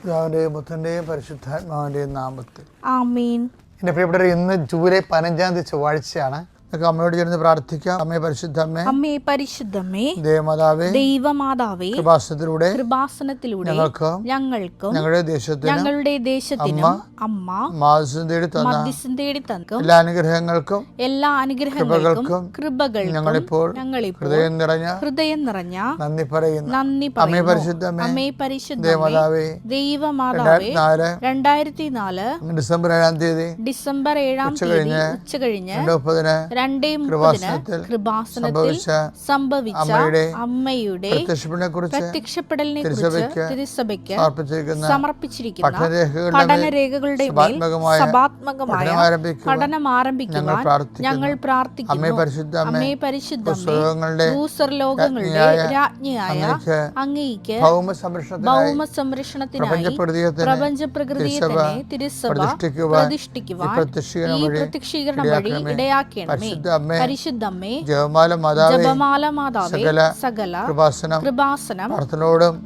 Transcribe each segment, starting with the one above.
പിതാവിന്റെയും പുത്രന്റെയും പരിശുദ്ധാത്മാവിന്റെയും നാമത്തിൽ ആമേൻ. എൻ്റെ പ്രിയപ്പെട്ടവർ, ഇന്ന് ജൂലൈ 15 ചൊവ്വാഴ്ചയാണ്. നമുക്ക് അമ്മയോട് ചേർന്ന് പ്രാർത്ഥിക്കാം. അമ്മേ പരിശുദ്ധമ്മേ, അമ്മേ പരിശുദ്ധമ്മേ, ദൈവമാതാവേ, കൃപാസനത്തിലൂടെ ഞങ്ങൾക്കും ഞങ്ങളുടെ ദേശത്തിനും അമ്മ മധ്യസ്ഥം തേടി തന്ന എല്ലാ അനുഗ്രഹങ്ങൾക്കും കൃപകൾക്കും ഞങ്ങളിപ്പോൾ ഹൃദയം നിറഞ്ഞ നന്ദി പറയുന്നു. അമ്മേ പരിശുദ്ധമ്മേ, ദൈവമാതാവേ, 2004 ഡിസംബർ 7 തീയതി ഉച്ചകഴിഞ്ഞ് 2:30 കൃപാസനത്തിൽ സംഭവിച്ച അമ്മയുടെ പ്രത്യക്ഷപ്പെടലിനെ കുറിച്ച് തിരുസഭയ്ക്ക് സമർപ്പിച്ചിരിക്കുന്ന പഠനരേഖകളുടെ മേൽ സഭാത്മകമായ പഠനം ആരംഭിക്കുവാൻ ഞങ്ങൾ പ്രാർത്ഥിക്കുന്നു. അമ്മേ പരിശുദ്ധമ്മേ, ഭൂസ്വർലോകങ്ങളുടെ രാജ്ഞിയായ അങ്ങേയ്ക്ക് ഭൗമ സംരക്ഷണത്തിനായി പ്രപഞ്ച പ്രകൃതിയെ തന്നെ തിരുസഭ പ്രതിഷ്ഠിക്കുവാൻ ഈ പ്രത്യക്ഷീകരണം വഴി ഇടയാക്കണമേ. പരിശുദ്ധമ്മേ, ജപമാല മാതാവേ, സകല കൃപാസനം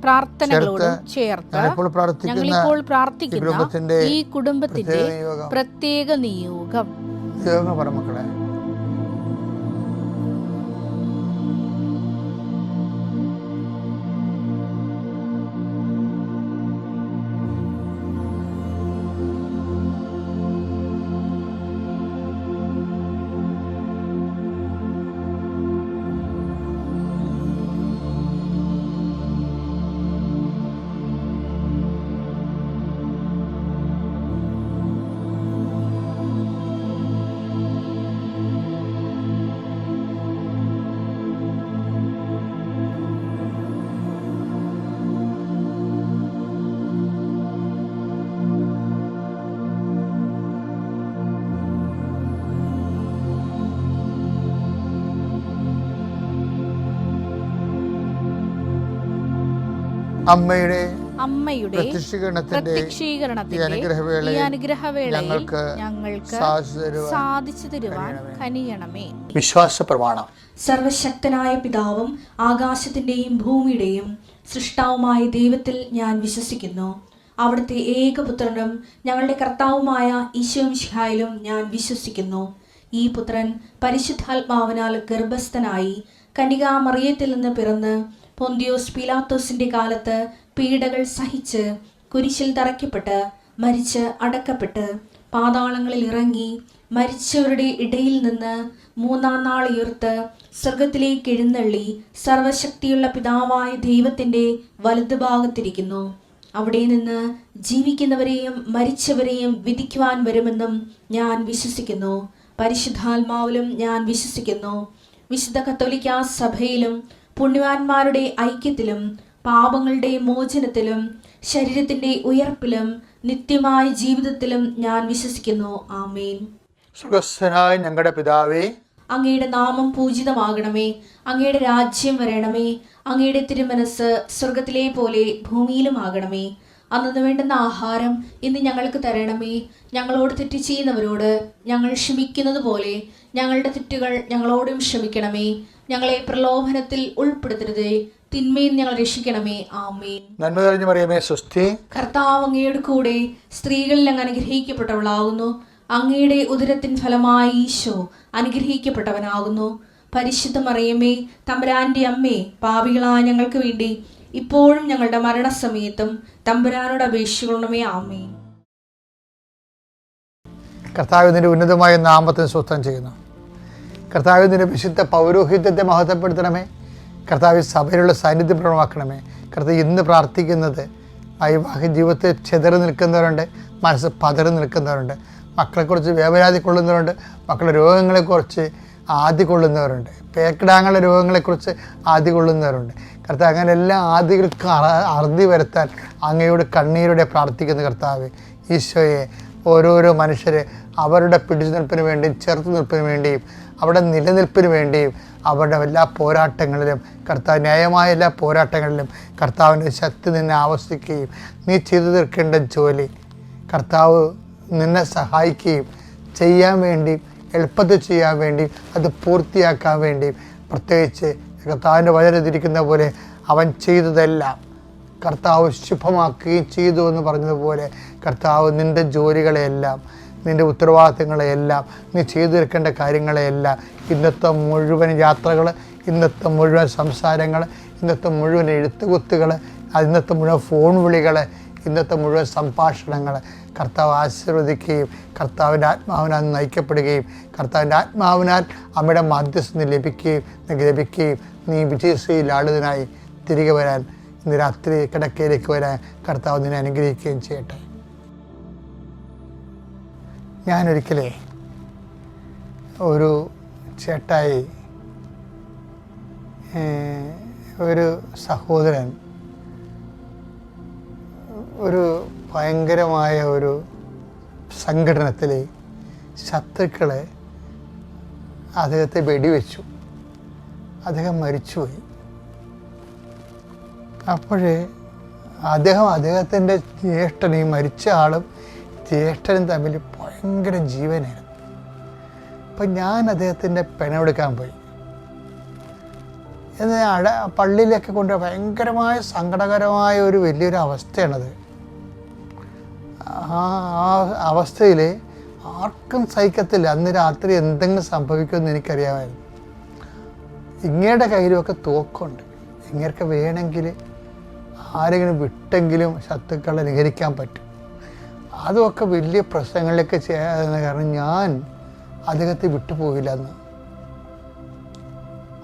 പ്രാർത്ഥനകളോടും ചേർത്ത് ഞങ്ങളിപ്പോൾ പ്രാർത്ഥിക്കുന്ന ഈ കുടുംബത്തിന്റെ പ്രത്യേക നിയോഗം. മക്കളെ, അമ്മയുടെ പ്രത്യക്ഷീകരണത്തിന്റെ ഈ അനുഗ്രഹവേളയിൽ ഞങ്ങൾക്ക് സാധിച്ചു തരുവാൻ കനിയണമേ. വിശ്വാസ പ്രമാണം. സർവശക്തനായ പിതാവും ആകാശത്തിന്റെയും ഭൂമിയുടെയും സൃഷ്ടാവുമായ ദൈവത്തിൽ ഞാൻ വിശ്വസിക്കുന്നു. അവിടുത്തെ ഏകപുത്രനും ഞങ്ങളുടെ കർത്താവുമായ ഈശോമിശിഹായിലും ഞാൻ വിശ്വസിക്കുന്നു. ഈ പുത്രൻ പരിശുദ്ധാത്മാവിനാൽ ഗർഭസ്ഥനായി കന്യകാമറിയത്തിൽ നിന്ന് പിറന്ന് പൊന്തിയോസ് പീലാത്തോസിന്റെ കാലത്ത് പീഡകൾ സഹിച്ച് കുരിശിൽ തറയ്ക്കപ്പെട്ട് മരിച്ച് അടക്കപ്പെട്ട് പാതാളങ്ങളിൽ ഇറങ്ങി മരിച്ചവരുടെ ഇടയിൽ നിന്ന് 3-ാം നാൾ ഉയർത്ത് സ്വർഗത്തിലേക്ക് എഴുന്നള്ളി സർവശക്തിയുള്ള പിതാവായ ദൈവത്തിന്റെ വലതുഭാഗത്തിരിക്കുന്നു. അവിടെ നിന്ന് ജീവിക്കുന്നവരെയും മരിച്ചവരെയും വിധിക്കുവാൻ വരുമെന്നും ഞാൻ വിശ്വസിക്കുന്നു. പരിശുദ്ധാത്മാവിലും ഞാൻ വിശ്വസിക്കുന്നു. വിശുദ്ധ കത്തോലിക്കാ സഭയിലും പുണ്യവാന്മാരുടെ ഐക്യത്തിലും പാപങ്ങളുടെ മോചനത്തിലും ശരീരത്തിന്റെ ഉയർപ്പിലും നിത്യമായ ജീവിതത്തിലും ഞാൻ വിശ്വസിക്കുന്നു. ആമേൻ. സ്വർഗ്ഗസ്ഥനായ ഞങ്ങളുടെ പിതാവേ, അങ്ങയുടെ നാമം പൂജിതമാകണമേ. അങ്ങയുടെ രാജ്യം വരണമേ. അങ്ങയുടെ തിരുമനസ് സ്വർഗത്തിലെ പോലെ ഭൂമിയിലും ആകണമേ. അന്നു വേണ്ടുന്ന ആഹാരം ഇന്ന് ഞങ്ങൾക്ക് തരണമേ. ഞങ്ങളോട് തെറ്റ് ചെയ്യുന്നവരോട് ഞങ്ങൾ ക്ഷമിക്കുന്നത് പോലെ ഞങ്ങളുടെ തെറ്റുകൾ ഞങ്ങളോടും ക്ഷമിക്കണമേ. ഞങ്ങളെ പ്രലോഭനത്തിൽ ഉൾപ്പെടുത്തരുതേ, തിന്മയിൽ ഞങ്ങൾ രക്ഷിക്കണമേ. ആമേൻ. നന്മ നിറഞ്ഞ മറിയമേ, സ്വസ്തി. കർത്താവ് അങ്ങയുടെ കൂടെ സ്ത്രീകളിൽ അങ്ങ് അനുഗ്രഹിക്കപ്പെട്ടവളാകുന്നു. അങ്ങയുടെ ഉദരത്തിൻ ഫലമായി ഈശോ അനുഗ്രഹിക്കപ്പെട്ടവനാകുന്നു. പരിശുദ്ധ മറിയമേ, തമ്പുരാന്റെ അമ്മേ, പാപികളായ ഞങ്ങൾക്ക് വേണ്ടി ഇപ്പോഴും ഞങ്ങളുടെ മരണസമയത്തും തമ്പുരാനോട് അപേക്ഷിക്കണമേ. ആമേൻ. കർത്താവിന്റെ ഉന്നതമായ നാമത്തിന് സ്വസ്ഥം ചെയ്യുന്നു. കർത്താവിന്റെ വിശുദ്ധ പൗരോഹിത്യത്തെ മഹത്വപ്പെടുത്തണമേ. കർത്താവ് സഭയിലുള്ള സാന്നിധ്യം പ്രകടമാക്കണമേ. കർത്താവ് ഇന്ന് പ്രാർത്ഥിക്കുന്നത് വൈവാഹിക ജീവിതത്തിൽ ചെതറി നിൽക്കുന്നവരുണ്ട്, മനസ്സ് പതറി നിൽക്കുന്നവരുണ്ട്, മക്കളെക്കുറിച്ച് വേവലാതി കൊള്ളുന്നവരുണ്ട്, മക്കളുടെ രോഗങ്ങളെക്കുറിച്ച് ആദി കൊള്ളുന്നവരുണ്ട്, പേക്കിടാങ്ങളുടെ രോഗങ്ങളെക്കുറിച്ച് ആദി കൊള്ളുന്നവരുണ്ട്. കർത്താവ് അങ്ങനെ എല്ലാ ആദികൾക്കും അറുതി വരുത്താൻ അങ്ങയോട് കണ്ണീരോടെ പ്രാർത്ഥിക്കുന്ന കർത്താവ് ഈശോയെ, ഓരോരോ മനുഷ്യരെ അവരുടെ പിടിച്ചു നിൽപ്പിന് വേണ്ടിയും ചെറുത്തു നിൽപ്പിന് വേണ്ടിയും അവിടെ നിലനിൽപ്പിന് വേണ്ടിയും അവരുടെ എല്ലാ പോരാട്ടങ്ങളിലും കർത്താവ് ന്യായമായ എല്ലാ പോരാട്ടങ്ങളിലും കർത്താവിൻ്റെ ശക്തി നിന്നെ ആവശ്യിക്കുകയും നീ ചെയ്തു തീർക്കേണ്ട ജോലി കർത്താവ് നിന്നെ സഹായിക്കുകയും ചെയ്യാൻ വേണ്ടിയും എളുപ്പത്തിൽ ചെയ്യാൻ വേണ്ടിയും അത് പൂർത്തിയാക്കാൻ വേണ്ടിയും പ്രത്യേകിച്ച് കർത്താവിൻ്റെ വചനത്തിരിക്കുന്ന പോലെ അവൻ ചെയ്തതെല്ലാം കർത്താവ് ശുഭമാക്കുകയും ചെയ്തു എന്ന് പറഞ്ഞതുപോലെ കർത്താവ് നിൻ്റെ ജോലികളെയെല്ലാം, നിൻ്റെ ഉത്തരവാദിത്തങ്ങളെയെല്ലാം, നീ ചെയ്തു തീർക്കേണ്ട കാര്യങ്ങളെയെല്ലാം, ഇന്നത്തെ മുഴുവൻ യാത്രകൾ, ഇന്നത്തെ മുഴുവൻ സംസാരങ്ങൾ, ഇന്നത്തെ മുഴുവൻ എഴുത്തുകുത്തുകൾ, ഇന്നത്തെ മുഴുവൻ ഫോൺ വിളികൾ, ഇന്നത്തെ മുഴുവൻ സംഭാഷണങ്ങൾ കർത്താവ് ആശീർവദിക്കുകയും കർത്താവിൻ്റെ ആത്മാവിനാൽ നയിക്കപ്പെടുകയും കർത്താവിൻ്റെ ആത്മാവിനാൽ അമ്മയുടെ മധ്യസ്ഥന് ലഭിക്കുകയും നീ വിജയശ്രീലാളിതനായി തിരികെ വരാൻ, ഇന്ന് രാത്രി കിടക്കയിലേക്ക് വരാൻ കർത്താവ് നിന്നെ അനുഗ്രഹിക്കുകയും ചെയ്യട്ടെ. ഞാനൊരിക്കലേ ഒരു ചേട്ടായി, ഒരു സഹോദരൻ ഒരു ഭയങ്കരമായ ഒരു സംഘടനത്തിൽ ശത്രുക്കളെ അദ്ദേഹത്തെ വെടിവെച്ചു. അദ്ദേഹം മരിച്ചുപോയി. അപ്പോഴേ അദ്ദേഹത്തിൻ്റെ ജ്യേഷ്ഠനെയും മരിച്ച ആളും ജ്യേഷ്ഠനും തമ്മിൽ ഭയങ്കര ജീവനായിരുന്നു. അപ്പം ഞാൻ അദ്ദേഹത്തിൻ്റെ പെണമെടുക്കാൻ പോയി. എന്നാൽ പള്ളിയിലൊക്കെ കൊണ്ട് ഭയങ്കരമായ സങ്കടകരമായ ഒരു വലിയൊരു അവസ്ഥയാണത്. ആ അവസ്ഥയിൽ ആർക്കും സഹിക്കത്തില്ല. അന്ന് രാത്രി എന്തെങ്കിലും സംഭവിക്കുമെന്ന് എനിക്കറിയാമായിരുന്നു. ഇങ്ങയുടെ കയ്യിലുമൊക്കെ തോക്കുണ്ട്. ഇങ്ങേർക്ക് വേണമെങ്കിൽ ആരെങ്കിലും വിട്ടെങ്കിലും ശത്രുക്കളെ നിഹരിക്കാൻ പറ്റും. അതുമൊക്കെ വലിയ പ്രശ്നങ്ങളിലേക്ക് ചെയ്യാതെ, കാരണം ഞാൻ അദ്ദേഹത്തെ വിട്ടുപോയില്ല.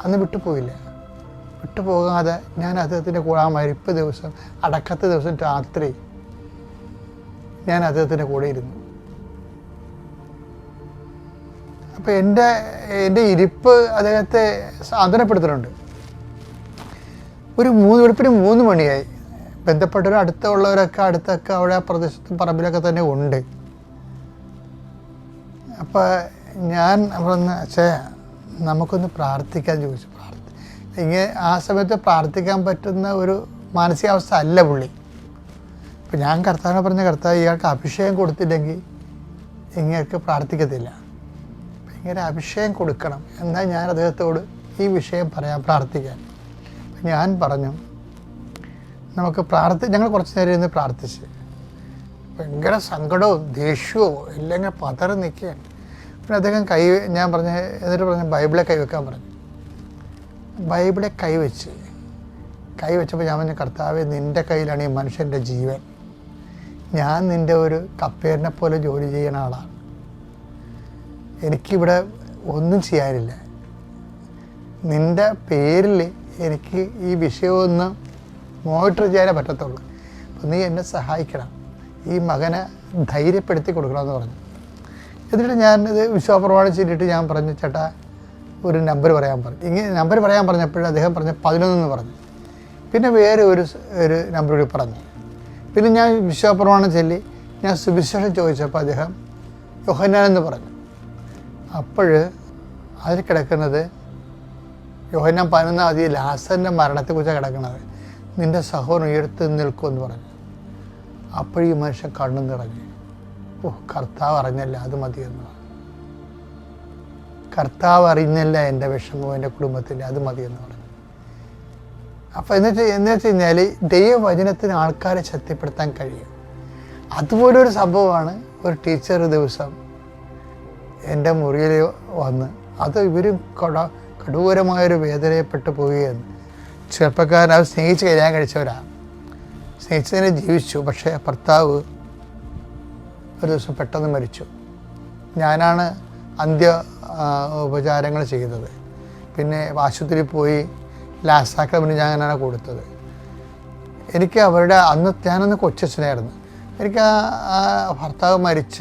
അന്ന് വിട്ടുപോകാതെ ഞാൻ അദ്ദേഹത്തിൻ്റെ കൂടെ, ആ മരിപ്പ് ദിവസം, അടക്കത്തെ ദിവസം രാത്രി ഞാൻ അദ്ദേഹത്തിൻ്റെ കൂടെ ഇരുന്നു. അപ്പോൾ എൻ്റെ ഇരിപ്പ് അദ്ദേഹത്തെ സാന്ത്വനപ്പെടുത്തുന്നുണ്ട്. ഒരു വെളുപ്പിന് 3 മണിയായി. ബന്ധപ്പെട്ടവരും അടുത്തൊക്കെ അവിടെ ആ പ്രദേശത്തും പറമ്പിലൊക്കെ തന്നെ ഉണ്ട്. അപ്പോൾ ഞാൻ പറഞ്ഞ നമുക്കൊന്ന് പ്രാർത്ഥിക്കാൻ ചോദിച്ചു. ആ സമയത്ത് പ്രാർത്ഥിക്കാൻ പറ്റുന്ന ഒരു മാനസികാവസ്ഥ അല്ല പുള്ളി. അപ്പം ഞാൻ കർത്താവിനെ പറഞ്ഞ, കർത്താവ് ഇയാൾക്ക് അഭിഷേകം കൊടുത്തില്ലെങ്കിൽ ഇങ്ങേർക്ക് പ്രാർത്ഥിക്കത്തില്ല. അപ്പം ഇങ്ങനെ അഭിഷേകം കൊടുക്കണം. എന്നാൽ ഞാൻ അദ്ദേഹത്തോട് ഈ വിഷയം പ്രാർത്ഥിക്കാൻ. ഞാൻ പറഞ്ഞു, നമുക്ക് ഞങ്ങൾ കുറച്ച് നേരം ഇരുന്ന് പ്രാർത്ഥിച്ച്. ഭയങ്കര സങ്കടവും ദേഷ്യവും എല്ലാം ഇങ്ങനെ പതറി നിൽക്കുകയാണ്. പിന്നെ അദ്ദേഹം ഞാൻ പറഞ്ഞു, എന്നിട്ട് പറഞ്ഞു ബൈബിളെ കൈവെക്കാൻ പറഞ്ഞു. ബൈബിളെ കൈവച്ചപ്പോൾ ഞാൻ പറഞ്ഞു, കർത്താവേ, നിൻ്റെ കയ്യിലാണ് ഈ മനുഷ്യൻ്റെ ജീവൻ. ഞാൻ നിൻ്റെ ഒരു കപ്പേറിനെ പോലെ ജോലി ചെയ്യുന്ന ആളാണ്. എനിക്കിവിടെ ഒന്നും ചെയ്യാനില്ല. നിൻ്റെ പേരിൽ എനിക്ക് ഈ വിഷയമൊന്ന് മോണിറ്റർ ചെയ്യാനേ പറ്റത്തുള്ളൂ. അപ്പോൾ നീ എന്നെ സഹായിക്കണം, ഈ മകനെ ധൈര്യപ്പെടുത്തി കൊടുക്കണമെന്ന് പറഞ്ഞു. എന്നിട്ട് ഞാനിത് വിശ്വാസപ്രമാണം ചെയ്തിട്ട് ഞാൻ പറഞ്ഞു, ചേട്ടാ ഒരു നമ്പർ പറയാൻ പറഞ്ഞു. ഇങ്ങനെ നമ്പർ പറയാൻ പറഞ്ഞപ്പോൾ അദ്ദേഹം പറഞ്ഞു 11 എന്ന് പറഞ്ഞു. പിന്നെ വേറെ ഒരു നമ്പർ കൂടി പറഞ്ഞു. പിന്നെ ഞാൻ വിശ്വാസപ്രമാണം ചൊല്ലി ഞാൻ സുവിശേഷം ചോദിച്ചപ്പോൾ അദ്ദേഹം യോഹന്നാൻ എന്ന് പറഞ്ഞു. അപ്പോൾ അതിൽ കിടക്കുന്നത് യോഹന്നാൻ 11 ലാസറിൻ്റെ മരണത്തെക്കുറിച്ചാണ് കിടക്കുന്നത്. നിൻ്റെ സഹോദരൻ ഉയർത്തി നിൽക്കുമെന്ന് പറഞ്ഞു. അപ്പോൾ ഈ മനുഷ്യൻ കണ്ണു നിറഞ്ഞു. കർത്താവ് അറിഞ്ഞല്ല, അത് മതിയെന്ന് പറഞ്ഞു. കർത്താവ് അറിഞ്ഞല്ല എൻ്റെ വിഷമവും എൻ്റെ കുടുംബത്തിൻ്റെ, അത് മതിയെന്ന് പറഞ്ഞു. അപ്പോൾ എന്ന് വെച്ച് കഴിഞ്ഞാൽ ദൈവവചനത്തിന് ആൾക്കാരെ ശക്തിപ്പെടുത്താൻ കഴിയും. അതുപോലൊരു സംഭവമാണ് ഒരു ടീച്ചർ ദിവസം എൻ്റെ മുറിയിൽ വന്ന്, അത് ഇവരും കടൂരമായൊരു വേദനയപ്പെട്ടു പോവുകയെന്ന്. ചെറുപ്പക്കാരൻ അവർ സ്നേഹിച്ച് കല്യാണം കഴിച്ചവരാണ്, സ്നേഹിച്ചതിനെ ജീവിച്ചു. പക്ഷേ ഭർത്താവ് ഒരു ദിവസം പെട്ടെന്ന് മരിച്ചു. ഞാനാണ് ഉപചാരങ്ങൾ ചെയ്തത്. പിന്നെ ആശുപത്രിയിൽ പോയി ലാസാക്രമിന് ഞാനാണ് കൊടുത്തത്. എനിക്ക് അവരുടെ ഞാനന്ന് കൊച്ചച്ഛനായിരുന്നു. എനിക്ക് ആ ഭർത്താവ് മരിച്ച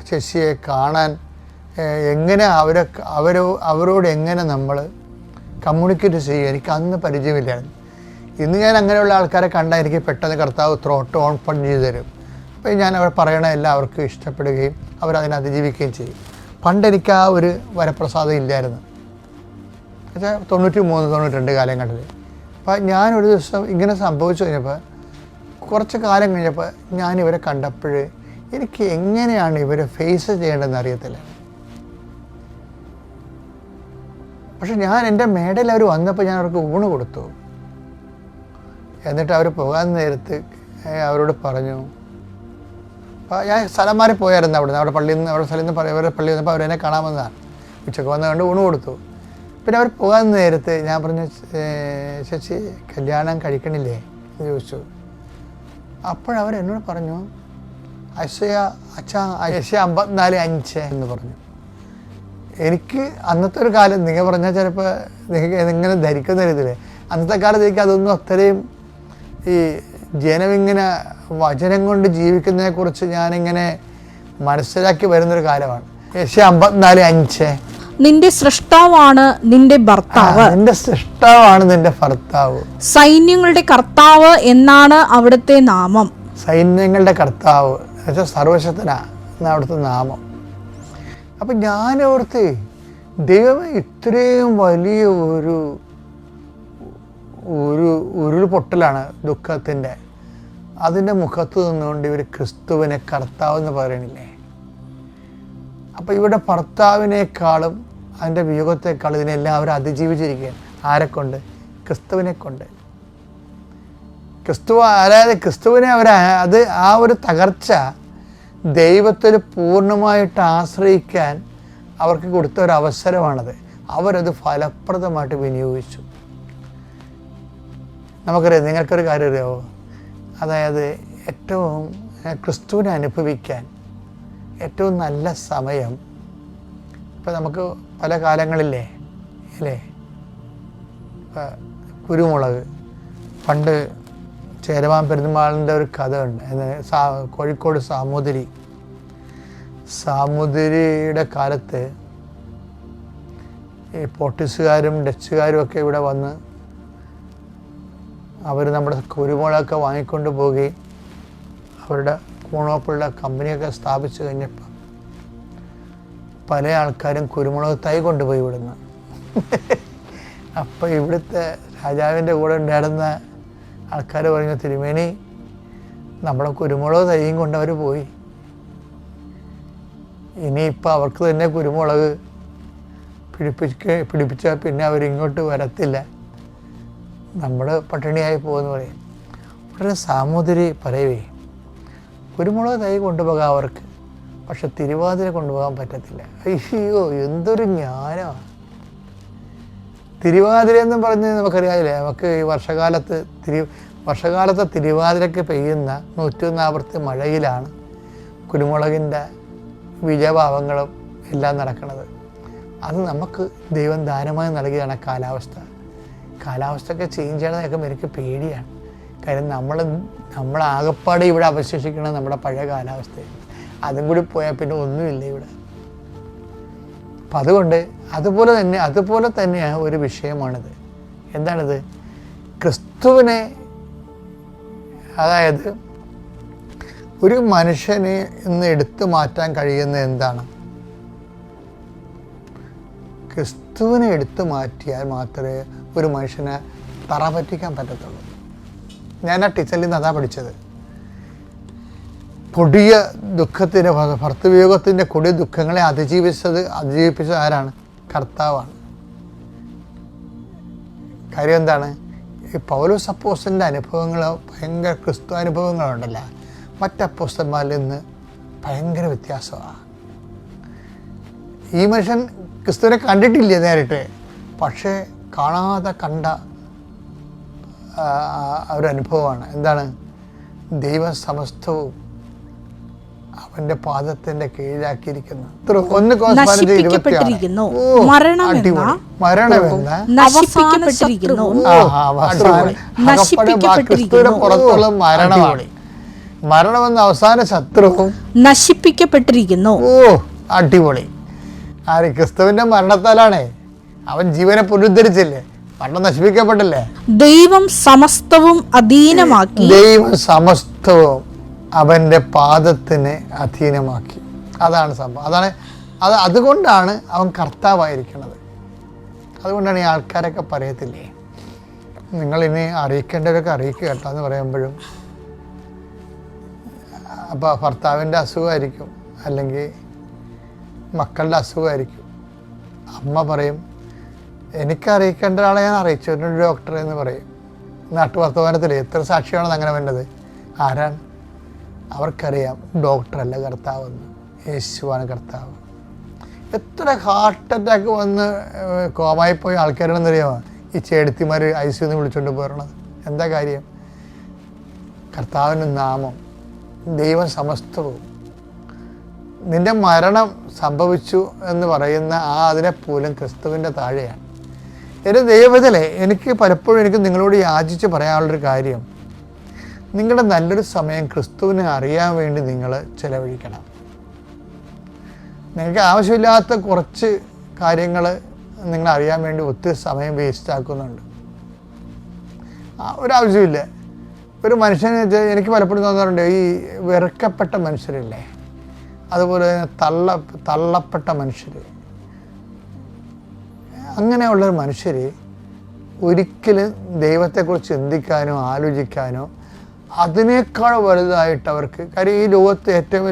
ശശിയെ കാണാൻ എങ്ങനെ അവരോട് എങ്ങനെ നമ്മൾ കമ്മ്യൂണിക്കേറ്റ് ചെയ്യുക, എനിക്ക് അന്ന് പരിചയമില്ലായിരുന്നു. ഇന്ന് ഞാൻ അങ്ങനെയുള്ള ആൾക്കാരെ കണ്ടാൽ എനിക്ക് പെട്ടെന്ന് കർത്താവ് ത്രോട്ട് ഓപ്പൺ ചെയ്ത് തരും. അപ്പോൾ ഞാൻ അവർ പറയണ എല്ലാവർക്കും ഇഷ്ടപ്പെടുകയും അവരതിനെ അതിജീവിക്കുകയും ചെയ്യും. പണ്ട് എനിക്ക് ആ ഒരു വരപ്രസാദം ഇല്ലായിരുന്നു. എന്നുവെച്ചാൽ 93-92 കാലങ്ങളിൽ. അപ്പോൾ ഞാനൊരു ദിവസം ഇങ്ങനെ സംഭവിച്ചു കഴിഞ്ഞപ്പോൾ, കുറച്ച് കാലം കഴിഞ്ഞപ്പോൾ ഞാനിവരെ കണ്ടപ്പോൾ എനിക്ക് എങ്ങനെയാണ് ഇവരെ ഫേസ് ചെയ്യേണ്ടതെന്ന് അറിയത്തില്ല. പക്ഷെ ഞാൻ എൻ്റെ മേടയിൽ അവർ വന്നപ്പോൾ ഞാൻ അവർക്ക് ഊണ് കൊടുത്തു. എന്നിട്ട് അവർ പോകാൻ നേരത്ത് അവരോട് പറഞ്ഞു, ഞാൻ സ്ഥലം മാറി പോയായിരുന്നു അവിടെ പള്ളിയിൽ നിന്ന്, അവിടെ സ്ഥലത്ത് നിന്ന് അവരുടെ പള്ളിയിൽ നിന്നപ്പോൾ അവരെന്നെ കാണാമെന്നാണ്. ഉച്ചക്ക് വന്ന് കണ്ട് ഊണ് കൊടുത്തു. പിന്നെ അവർ പോകാൻ നേരത്ത് ഞാൻ പറഞ്ഞു, ചേച്ചി കല്യാണം കഴിക്കണില്ലേ എന്ന് ചോദിച്ചു. അപ്പോഴവരെന്നോട് പറഞ്ഞു, അച്ഛാ ഐശ്യ 54:5 എന്ന് പറഞ്ഞു. എനിക്ക് അന്നത്തെ ഒരു കാലം നിങ്ങൾ പറഞ്ഞാൽ ചിലപ്പോൾ നിങ്ങൾക്ക് ഇങ്ങനെ ധരിക്കുന്ന രീതിയില്ലേ, അന്നത്തെ കാലത്തേക്ക് അതൊന്നും അത്രയും ഈ ജനമിങ്ങനെ വചനം കൊണ്ട് ജീവിക്കുന്നതിനെക്കുറിച്ച് ഞാനിങ്ങനെ മനസ്സിലാക്കി വരുന്നൊരു കാലമാണ്. ഐശ്യ 54:5 നിന്റെ സൃഷ്ടാവാണ് നിന്റെ ഭർത്താവ്, നിന്റെ സൃഷ്ടാവാണ് നിന്റെ ഭർത്താവ്, സൈന്യങ്ങളുടെ കർത്താവ് എന്നാണ് അവിടുത്തെ നാമം. സൈന്യങ്ങളുടെ കർത്താവ് എന്നുവെച്ചാൽ സർവശക്തനാ എന്ന അവിടുത്തെ നാമം. അപ്പം ഞാനോർത്ത് ദൈവമേ, ഇത്രയും വലിയ ഒരു ഉരുൾപൊട്ടലാണ് ദുഃഖത്തിൻ്റെ, അതിൻ്റെ മുഖത്ത് നിന്നുകൊണ്ട് ഇവർ ക്രിസ്തുവിനെ കർത്താവ് എന്ന് പറയണില്ലേ. അപ്പോൾ ഇവിടെ ഭർത്താവിനേക്കാളും അതിൻ്റെ വിയോഗത്തെക്കാളും ഇതിനെല്ലാം അവർ അതിജീവിച്ചിരിക്കുകയാണ്. ആരെക്കൊണ്ട്? ക്രിസ്തുവിനെ കൊണ്ട്. അതായത് ക്രിസ്തുവിനെ അത് ആ ഒരു തകർച്ച ദൈവത്തിൽ പൂർണ്ണമായിട്ട് ആശ്രയിക്കാൻ അവർക്ക് കൊടുത്ത ഒരു അവസരമാണത്. അവരത് ഫലപ്രദമായിട്ട് വിനിയോഗിച്ചു. നമുക്കറിയാം, നിങ്ങൾക്കൊരു കാര്യം അറിയാമോ? അതായത് ഏറ്റവും ക്രിസ്തുവിനെ അനുഭവിക്കാൻ ഏറ്റവും നല്ല സമയം, ഇപ്പം നമുക്ക് പല കാലങ്ങളില്ലേ അല്ലേ, കുരുമുളക്, പണ്ട് ചേരമാൻ പെരുമാളിൻ്റെ ഒരു കഥ ഉണ്ട്. കോഴിക്കോട് സാമൂതിരിയുടെ കാലത്ത് ഈ പോർട്ടുഗീസുകാരും ഡച്ചുകാരും ഒക്കെ ഇവിടെ വന്ന് അവർ നമ്മുടെ കുരുമുളകൊക്കെ വാങ്ങിക്കൊണ്ട് പോവുകയും അവരുടെ കൂണോപ്പുള്ള കമ്പനിയൊക്കെ സ്ഥാപിച്ചു കഴിഞ്ഞപ്പോൾ പല ആൾക്കാരും കുരുമുളക് തൈ കൊണ്ടുപോയി ഇവിടുന്ന്. അപ്പോൾ ഇവിടുത്തെ രാജാവിൻ്റെ കൂടെ ഉണ്ടായിരുന്ന ആൾക്കാർ പറഞ്ഞു, തിരുമേനി നമ്മുടെ കുരുമുളക് തൈയും കൊണ്ട് അവർ പോയി, ഇനിയിപ്പോൾ അവർക്ക് തന്നെ കുരുമുളക് പിടിപ്പിച്ചാൽ പിന്നെ അവരിങ്ങോട്ട് വരത്തില്ല, നമ്മൾ പട്ടിണിയായി പോകുമെന്ന് പറയും. ഉടനെ സാമൂതിരി പറയവേ, കുരുമുളക് തൈ കൊണ്ടുപോകാം അവർക്ക്, പക്ഷെ തിരുവാതിര കൊണ്ടുപോകാൻ പറ്റത്തില്ല. അയ്യോ, എന്തൊരു ജ്ഞാനമാണ്! തിരുവാതിര എന്നും പറഞ്ഞ് നമുക്കറിയാമില്ലേ, നമുക്ക് ഈ വർഷകാലത്തെ തിരുവാതിരയ്ക്ക് പെയ്യുന്ന 101 മഴയിലാണ് കുരുമുളകിൻ്റെ ബീജഭാവങ്ങളും എല്ലാം നടക്കുന്നത്. അത് നമുക്ക് ദൈവം ദാനമായി നൽകിയതാണ് കാലാവസ്ഥയൊക്കെ ചേഞ്ച് ചെയ്യണമെന്നൊക്കെ എനിക്ക് പേടിയാണ്. കാര്യം നമ്മളാകപ്പാടെ ഇവിടെ അവശേഷിക്കുന്നത് നമ്മുടെ പഴയ കാലാവസ്ഥയാണ്. അതും കൂടി പോയാൽ പിന്നെ ഒന്നുമില്ല ഇവിടെ. അപ്പം അതുകൊണ്ട് അതുപോലെ തന്നെയാണ് ഒരു വിഷയമാണിത്. എന്താണിത്? ക്രിസ്തുവിനെ, അതായത് ഒരു മനുഷ്യനെ ഇന്ന് എടുത്തു മാറ്റാൻ കഴിയുന്ന എന്താണ്? ക്രിസ്തുവിനെ എടുത്തു മാറ്റിയാൽ മാത്രമേ ഒരു മനുഷ്യനെ തറ പറ്റിക്കാൻ പറ്റത്തുള്ളൂ. ഞാൻ ആ ടീച്ചറിൽ നിന്ന് അതാ പഠിച്ചത്. കൊടിയ ദുഃഖത്തിൻ്റെ, ഭർത്തൃവിയോഗത്തിൻ്റെ കൊടിയ ദുഃഖങ്ങളെ അതിജീവിച്ചത് ആരാണ്? കർത്താവാണ്. കാര്യം എന്താണ്? ഈ പൗലോസ് അപ്പോസ്തലൻ്റെ അനുഭവങ്ങൾ ഭയങ്കര ക്രിസ്തു അനുഭവങ്ങളുണ്ടല്ലോ, മറ്റപ്പോസ്തലന്മാരിൽ നിന്ന് ഭയങ്കര വ്യത്യാസമാണ്. ഈ മനുഷ്യൻ ക്രിസ്തുവിനെ കണ്ടിട്ടില്ല നേരിട്ട്, പക്ഷേ കാണാതെ കണ്ട ഒരനുഭവമാണ്. എന്താണ്? ദൈവം സമസ്തവും അവന്റെ പാദത്തിന്റെ കീഴിലാക്കിയിരിക്കുന്നു. മരണമെന്ന അവസാന ശത്രുവും നശിപ്പിക്കപ്പെട്ടിരിക്കുന്നു. ഓ, അടിപൊളി! ആര്? ക്രിസ്തുവിന്റെ മരണത്താലാണേ അവൻ ജീവനെ പുനരുദ്ധരിച്ചില്ലേ, മരണം നശിപ്പിക്കപ്പെട്ടില്ലേ. ദൈവം സമസ്തവും അധീനമാക്കി, ദൈവം സമസ്തവും അവൻ്റെ പാദത്തിന് അധീനമാക്കി. അതാണ് സംഭവം. അതുകൊണ്ടാണ് അവൻ കർത്താവായിരിക്കുന്നത്. അതുകൊണ്ടാണ് ഈ ആൾക്കാരൊക്കെ പറയത്തില്ലേ, നിങ്ങളിനി അറിയിക്കേണ്ടവരൊക്കെ അറിയിക്കുക കേട്ടോ എന്ന് പറയുമ്പോഴും, അപ്പോൾ ഭർത്താവിൻ്റെ അസുഖമായിരിക്കും, അല്ലെങ്കിൽ മക്കളുടെ അസുഖമായിരിക്കും. അമ്മ പറയും, എനിക്കറിയിക്കേണ്ട ആളെ ഞാൻ അറിയിച്ചു, ഒരു ഡോക്ടറെ എന്ന് പറയും. നാട്ടുവർത്തമാനത്തിൽ എത്ര സാക്ഷിയാണെന്ന് അങ്ങനെ വേണ്ടത്? ആരാണ്? അവർക്കറിയാം ഡോക്ടറല്ല കർത്താവെന്ന്, യേശുവാണ് കർത്താവ്. എത്ര ഹാർട്ട് അറ്റാക്ക് വന്ന് കോമായി പോയ ആൾക്കാരാണെന്നറിയാമോ ഈ ചേടത്തിമാർ ICU വിളിച്ചുകൊണ്ട് പോരണത്? എന്താ കാര്യം? കർത്താവിൻ്റെ നാമം, ദൈവം സമസ്തവും. നിന്റെ മരണം സംഭവിച്ചു എന്ന് പറയുന്ന അതിനെ പോലും ക്രിസ്തുവിൻ്റെ താഴെയാണ്. എൻ്റെ ദൈവത്തിലെ എനിക്ക് പലപ്പോഴും നിങ്ങളോട് യാചിച്ച് പറയാനുള്ളൊരു കാര്യം, നിങ്ങളുടെ നല്ലൊരു സമയം ക്രിസ്തുവിനെ അറിയാൻ വേണ്ടി നിങ്ങൾ ചിലവഴിക്കണം. നിങ്ങൾക്ക് ആവശ്യമില്ലാത്ത കുറച്ച് കാര്യങ്ങൾ നിങ്ങൾ അറിയാൻ വേണ്ടി ഒത്തിരി സമയം വേസ്റ്റ് ആക്കുന്നുണ്ട്. ഒരാവശ്യമില്ല. ഒരു മനുഷ്യനെ എനിക്ക് പലപ്പോഴും തോന്നാറുണ്ട്, ഈ വെറുക്കപ്പെട്ട മനുഷ്യരില്ലേ, അതുപോലെ തള്ളപ്പെട്ട മനുഷ്യർ, അങ്ങനെയുള്ളൊരു മനുഷ്യർ ഒരിക്കലും ദൈവത്തെക്കുറിച്ച് ചിന്തിക്കാനോ ആലോചിക്കാനോ അതിനേക്കാൾ വലുതായിട്ട് അവർക്ക്, കാര്യം ഈ ലോകത്ത് ഏറ്റവും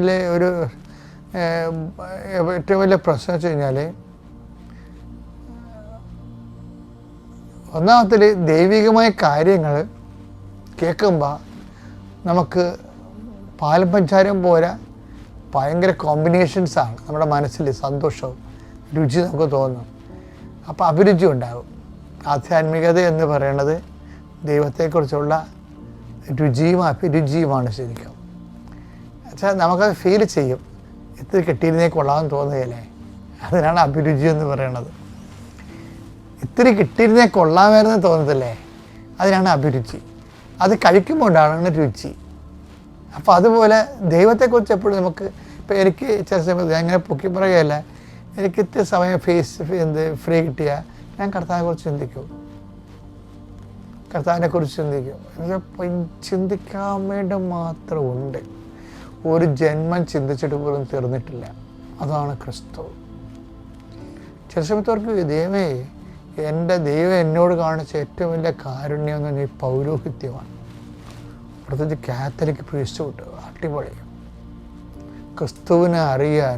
വലിയ പ്രശ്നം വെച്ച് കഴിഞ്ഞാൽ, ഒന്നാമത്തിൽ ദൈവികമായ കാര്യങ്ങൾ കേൾക്കുമ്പോൾ നമുക്ക് പാലും പഞ്ചാരവും പോരാ, ഭയങ്കര കോമ്പിനേഷൻസാണ് നമ്മുടെ മനസ്സിൽ, സന്തോഷവും രുചി നമുക്ക് തോന്നും. അപ്പോൾ അഭിരുചി ഉണ്ടാകും. ആധ്യാത്മികത എന്ന് പറയുന്നത് ദൈവത്തെക്കുറിച്ചുള്ള രുചിയും അഭിരുചിയുമാണ് ശരിക്കും. വെച്ചാൽ നമുക്കത് ഫീൽ ചെയ്യും, ഇത്തിരി കിട്ടിയിരുന്നേ കൊള്ളാമെന്ന് തോന്നുകയല്ലേ, അതിനാണ് അഭിരുചി എന്ന് പറയുന്നത്. ഇത്തിരി കിട്ടിയിരുന്നേ കൊള്ളാമായിരുന്നു തോന്നത്തില്ലേ, അതിനാണ് അഭിരുചി. അത് കഴിക്കുമ്പോൾ ഉണ്ടാകുന്ന രുചി. അപ്പോൾ അതുപോലെ ദൈവത്തെക്കുറിച്ച് എപ്പോഴും നമുക്ക്, ഇപ്പോൾ എനിക്ക് ചില സമയത്ത് അങ്ങനെ പൊക്കി പറയുകയല്ല, എനിക്ക് ഇത്തിരി സമയം ഫ്രീ കിട്ടിയാൽ ഞാൻ കർത്താവിനെക്കുറിച്ച് ചിന്തിക്കും, കർത്താവിനെക്കുറിച്ച് ചിന്തിക്കും. ചിന്തിക്കാൻ വേണ്ടി മാത്രമുണ്ട്, ഒരു ജന്മം ചിന്തിച്ചിട്ട് പോലും തീർന്നിട്ടില്ല. അതാണ് ക്രിസ്തു. ചില സമയത്തവർക്ക് ദൈവമേ, എൻ്റെ ദൈവം എന്നോട് കാണിച്ച ഏറ്റവും വലിയ കാരുണ്യം എന്ന് പറഞ്ഞാൽ ഈ പൗരോഹിത്യമാണ്. പ്രത്യേകിച്ച് കാത്തലിക് പ്രീസ്റ്റ്ഹുഡ് അടിപൊളി. ക്രിസ്തുവിനെ അറിയാൻ,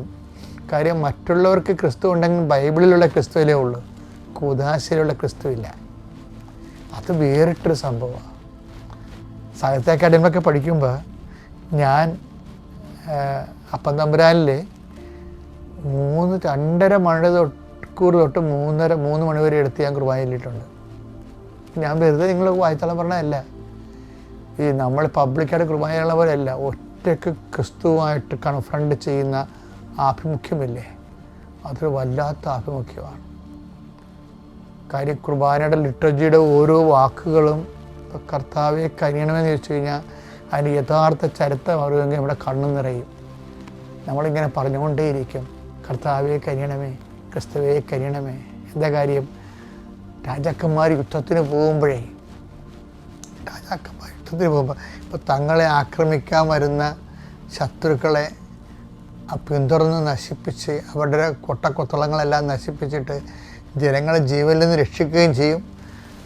കാര്യം മറ്റുള്ളവർക്ക് ക്രിസ്തു ഉണ്ടെങ്കിൽ ബൈബിളിലുള്ള ക്രിസ്തുവിലേ ഉള്ളൂ, കൂദാശയിലുള്ള ക്രിസ്തുവില്ല. അത് വേറിട്ടൊരു സംഭവമാണ്. സാഹിത്യ അക്കാദമിയൊക്കെ പഠിക്കുമ്പോൾ ഞാൻ അപ്പം തമ്പുരാനിൽ 2.5 മണിക്കൂർ തൊട്ട് 3 മണി വരെ എടുത്ത് ഞാൻ കുർബാനയിലിട്ടുണ്ട്. ഞാൻ വെറുതെ നിങ്ങൾ വായിച്ചോളം പറഞ്ഞതല്ല, ഈ നമ്മൾ പബ്ലിക്കായിട്ട് കുർബാനയുള്ള പോലെയല്ല, ഒറ്റയ്ക്ക് ക്രിസ്തുവായിട്ട് കൺഫ്രണ്ട് ചെയ്യുന്ന ആഭിമുഖ്യമില്ലേ, അതൊരു വല്ലാത്ത ആഭിമുഖ്യമാണ്. കാര്യം കുർബാനയുടെ ലിറ്റർജിയുടെ ഓരോ വാക്കുകളും കർത്താവെ കനിയണമെന്ന് ചോദിച്ചു കഴിഞ്ഞാൽ അതിന് യഥാർത്ഥ ചരിത്രം അറിയുമെങ്കിൽ നമ്മുടെ കണ്ണു നിറയും. നമ്മളിങ്ങനെ പറഞ്ഞുകൊണ്ടേയിരിക്കും, കർത്താവെ കനിയണമേ, ക്രിസ്തുവെ കനിയണമേ. എന്താ കാര്യം? രാജാക്കന്മാർ യുദ്ധത്തിന് പോകുമ്പോൾ ഇപ്പോൾ തങ്ങളെ ആക്രമിക്കാൻ വരുന്ന ശത്രുക്കളെ പിന്തുടർന്ന് നശിപ്പിച്ച് അവരുടെ കൊട്ടക്കൊത്തളങ്ങളെല്ലാം നശിപ്പിച്ചിട്ട് ജനങ്ങളെ ജീവനിൽ നിന്ന് രക്ഷിക്കുകയും ചെയ്യും.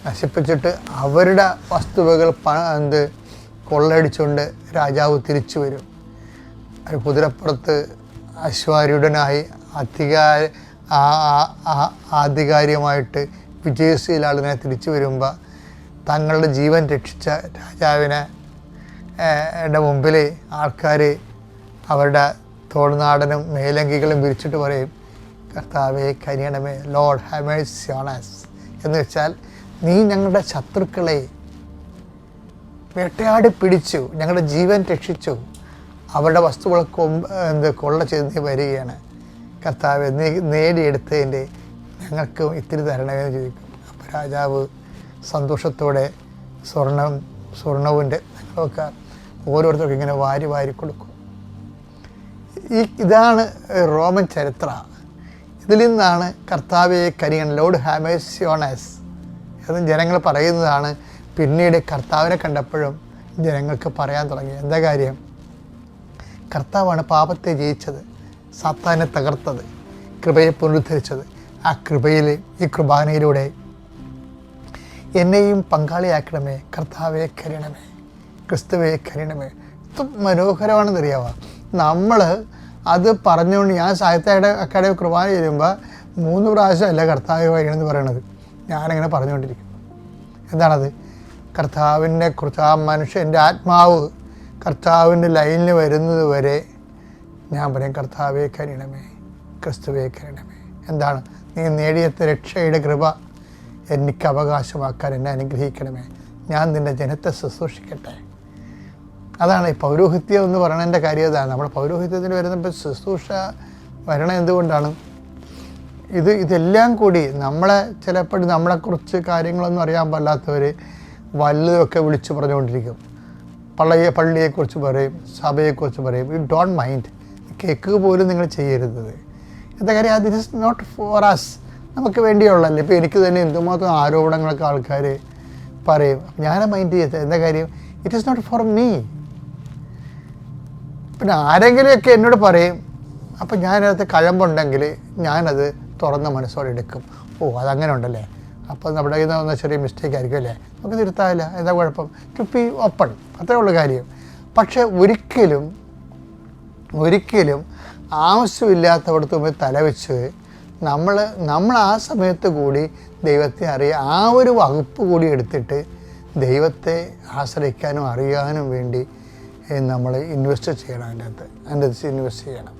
നശിപ്പിച്ചിട്ട് അവരുടെ വസ്തുവകൾ കൊള്ളയടിച്ചുകൊണ്ട് രാജാവ് തിരിച്ചു വരും. കുതിരപ്പുറത്ത് അശ്വാരൂഢനായി ആധികാരികമായിട്ട് വിജയശ്രീലാളിനെ തിരിച്ചു വരുമ്പോൾ തങ്ങളുടെ ജീവൻ രക്ഷിച്ച രാജാവിനെ മുമ്പിൽ ആൾക്കാർ അവരുടെ തോൾനാടനും മേലങ്കികളും വിരിച്ചിട്ട് പറയും, കർത്താവെ കനിയണമേ, Lord have mercy on us എന്ന് വെച്ചാൽ നീ ഞങ്ങളുടെ ശത്രുക്കളെ വേട്ടയാടി പിടിച്ചു, ഞങ്ങളുടെ ജീവൻ രക്ഷിച്ചു, അവരുടെ വസ്തുക്കൾ കൊള്ള ചെയ്ത് നീ വരികയാണ്. കർത്താവെ നീ നേടിയെടുത്തതിൻ്റെ ഞങ്ങൾക്ക് ഇത്തിരി തരണമെന്ന് ചോദിക്കും. അപ്പോൾ രാജാവ് സന്തോഷത്തോടെ സ്വർണവിൻ്റെ ഞങ്ങളൊക്കെ ഓരോരുത്തർക്കും ഇങ്ങനെ വാരി കൊടുക്കും. ഇതാണ് റോമൻ ചരിത്രം. ഇതിൽ നിന്നാണ് കർത്താവെ കനിയണം, Lord have mercy on us എന്ന് ജനങ്ങൾ പറയുന്നതാണ്. പിന്നീട് കർത്താവിനെ കണ്ടപ്പോഴും ജനങ്ങൾക്ക് പറയാൻ തുടങ്ങി. എന്താ കാര്യം? കർത്താവാണ് പാപത്തെ ജയിച്ചത്, സാത്താനെ തകർത്തത്, കൃപയെ പുനരുദ്ധരിച്ചത്. ആ കൃപയിൽ ഈ കുർബാനയിലൂടെ എന്നെയും പങ്കാളിയാക്കണമേ, കർത്താവെ കരുണമേ, ക്രിസ്തുവെ കരുണമേ. ഇത് മനോഹരമാണെന്നറിയാമോ? നമ്മൾ അത് പറഞ്ഞുകൊണ്ട് ഞാൻ സാഹിത്യ അക്കാദമി കുർബാന ചെയ്യുമ്പോൾ 3 പ്രാവശ്യമല്ല കർത്താവെ വരികണമെന്ന് പറയണത്, ഞാനങ്ങനെ പറഞ്ഞുകൊണ്ടിരിക്കും. എന്താണത്? കർത്താവിനെ കുറിച്ച് ആ മനുഷ്യൻ്റെ ആത്മാവ് കർത്താവിൻ്റെ ലൈനിൽ വരുന്നത് വരെ ഞാൻ പറയും, കർത്താവെ കരുണമേ, ക്രിസ്തുവെ കരുണമേ. എന്താണ്? നീ നേടിയെത്ത രക്ഷയുടെ കൃപ എനിക്ക് അവകാശമാക്കാൻ എന്നെ അനുഗ്രഹിക്കണമേ. ഞാൻ നിൻ്റെ ജനത്തെ ശുശ്രൂഷിക്കട്ടെ. അതാണ് ഈ പൗരോഹിത്യം എന്ന് പറയുന്നതിൻ്റെ കാര്യം. അതാണ് നമ്മൾ പൗരോഹിത്യത്തിന് വരുന്നപ്പോൾ ശുശ്രൂഷ വരണം. എന്തുകൊണ്ടാണ്? ഇതെല്ലാം കൂടി നമ്മളെ ചിലപ്പോൾ നമ്മളെക്കുറിച്ച് കാര്യങ്ങളൊന്നും അറിയാൻ പാടില്ലാത്തവർ വല്ലതുമൊക്കെ വിളിച്ചു പറഞ്ഞുകൊണ്ടിരിക്കും. പള്ളിയെക്കുറിച്ച് പറയും, സഭയെക്കുറിച്ച് പറയും. You don't mind. കേൾക്കുക പോലും നിങ്ങൾ ചെയ്യരുത്. എന്താ കാര്യം? This is not for us. നമുക്ക് വേണ്ടിയുള്ളല്ലേ. ഇപ്പോൾ എനിക്ക് തന്നെ എന്തുമാത്രം ആരോപണങ്ങളൊക്കെ ആൾക്കാർ പറയും. ഞാൻ മൈൻഡ് ചെയ്യരുത്. എന്താ കാര്യം? It is not for me. പിന്നെ ആരെങ്കിലുമൊക്കെ എന്നോട് പറയും. അപ്പം ഞാനത് കഴമ്പുണ്ടെങ്കിൽ ഞാനത് തുറന്ന മനസ്സോടെ എടുക്കും. അതങ്ങനെ ഉണ്ടല്ലേ, അപ്പോൾ നമ്മുടെ കയ്യിൽ നിന്ന് ചെറിയ മിസ്റ്റേക്ക് ആയിരിക്കും അല്ലേ, നമുക്ക് തിരുത്താമില്ല, എന്താ കുഴപ്പം? ടു ബി ഓപ്പൺ, അത്രേ ഉള്ള കാര്യം. പക്ഷെ ഒരിക്കലും ആവശ്യമില്ലാത്തവിടത്ത് മുമ്പ് തലവെച്ച് നമ്മൾ ആ സമയത്ത് കൂടി ദൈവത്തെ ആ ഒരു വകുപ്പ് കൂടി എടുത്തിട്ട് ദൈവത്തെ ആശ്രയിക്കാനും അറിയാനും വേണ്ടി നമ്മൾ ഇൻവെസ്റ്റ് ചെയ്യണം. അതിൻ്റെ അകത്ത് ഇൻവെസ്റ്റ് ചെയ്യണം.